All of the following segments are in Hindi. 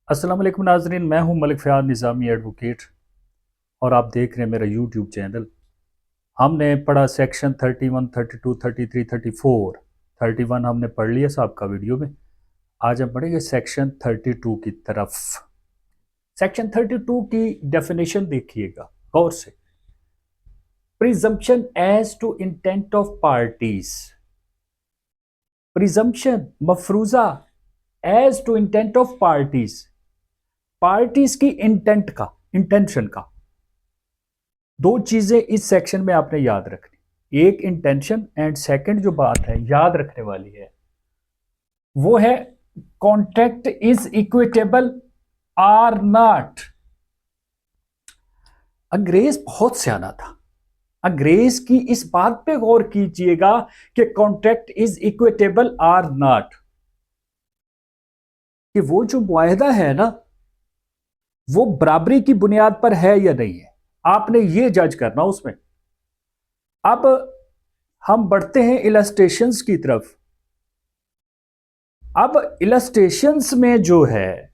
अस्सलाम वालेकुम नाजरीन, मैं हूं मलिक फ़याज़ निज़ामी एडवोकेट और आप देख रहे हैं मेरा यूट्यूब चैनल। हमने पढ़ा सेक्शन 31, 32, 33, 34, 31 हमने पढ़ लिया साहब का वीडियो में। आज हम पढ़ेंगे सेक्शन 32 की तरफ। सेक्शन 32 की डेफिनेशन देखिएगा गौर से। Presumption as to intent of parties. Presumption मफरूजा as to intent of parties की इंटेंशन का दो चीजें इस सेक्शन में आपने याद रखनी। एक इंटेंशन एंड सेकंड जो बात है याद रखने वाली है वो है contract is equitable or not. अंग्रेज बहुत सियाना था। अंग्रेज की इस बात पे गौर कीजिएगा कि contract is equitable or not, कि वो जो मुआहदा है ना वो बराबरी की बुनियाद पर है या नहीं है, आपने ये जज करना उसमें। अब हम बढ़ते हैं इलस्ट्रेशंस की तरफ। अब इलस्ट्रेशंस में जो है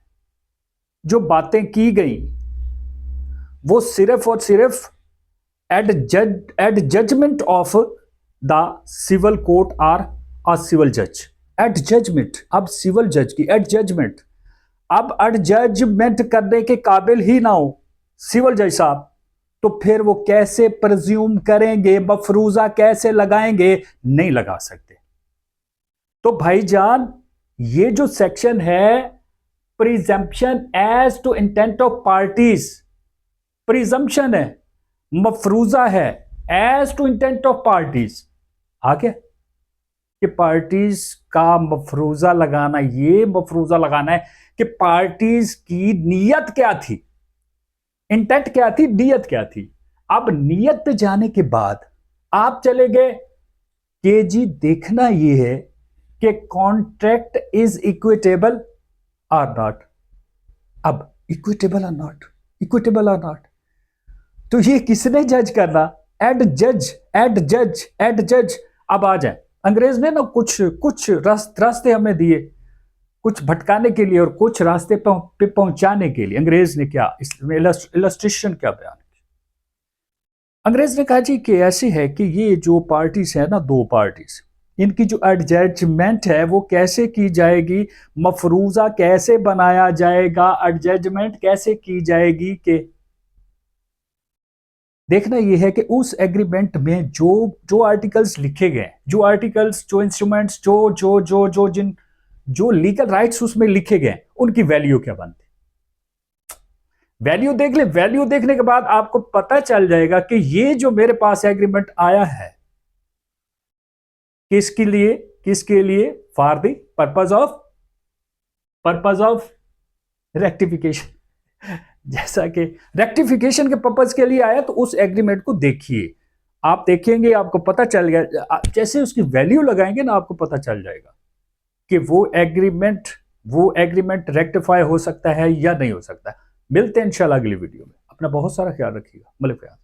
जो बातें की गई वो सिर्फ और सिर्फ adjudgement of the civil court or a civil जज। एट जजमेंट, अब सिविल जज की एट जजमेंट, अब एट जजमेंट करने के काबिल ही ना हो सिविल जज साहब, तो फिर वो कैसे प्रज्यूम करेंगे, मफरूजा कैसे लगाएंगे? नहीं लगा सकते। तो भाईजान ये जो सेक्शन है presumption as to intent of parties, presumption है, मफरूजा है as to intent of parties. आगे कि पार्टीज का मफरूजा लगाना, ये मफरूजा लगाना है कि पार्टीज की नीयत क्या थी, इंटेंट क्या थी, नीयत क्या थी। अब नीयत पे जाने के बाद आप चले गए कि जी देखना यह है कि contract is equitable or not. अब equitable or not, equitable or not, तो ये किसने जज करना? एड जज, एड जज, एड जज। अब आ जाए, अंग्रेज ने ना कुछ कुछ रास्ते हमें दिए, कुछ भटकाने के लिए और कुछ रास्ते पे पहुंचाने के लिए। अंग्रेज ने क्या इसमें इलस्ट्रेशन क्या बयान की? अंग्रेज ने कहा जी कि ऐसी है कि ये जो पार्टीज है ना, दो पार्टीज, इनकी जो एडजमेंट है वो कैसे की जाएगी, मफरूजा कैसे बनाया जाएगा, एडजमेंट कैसे की जाएगी। कि देखना यह है कि उस एग्रीमेंट में जो जो आर्टिकल्स लिखे गए, जो आर्टिकल्स, जो इंस्ट्रूमेंट्स, जो जो जो जो जिन जो लीगल राइट्स उसमें लिखे गए, उनकी वैल्यू क्या बनती। वैल्यू देख ले, वैल्यू देखने के बाद आपको पता चल जाएगा कि ये जो मेरे पास एग्रीमेंट आया है किसके लिए, किसके लिए? For the purpose of rectification. जैसा कि रेक्टिफिकेशन के पर्पज के लिए आया, तो उस एग्रीमेंट को देखिए, आप देखेंगे आपको पता चल गया, जैसे उसकी वैल्यू लगाएंगे ना आपको पता चल जाएगा कि वो एग्रीमेंट रेक्टिफाई हो सकता है या नहीं हो सकता। मिलते हैं इंशाल्लाह अगली वीडियो में। अपना बहुत सारा ख्याल रखिएगा। मलिक फ़याज़।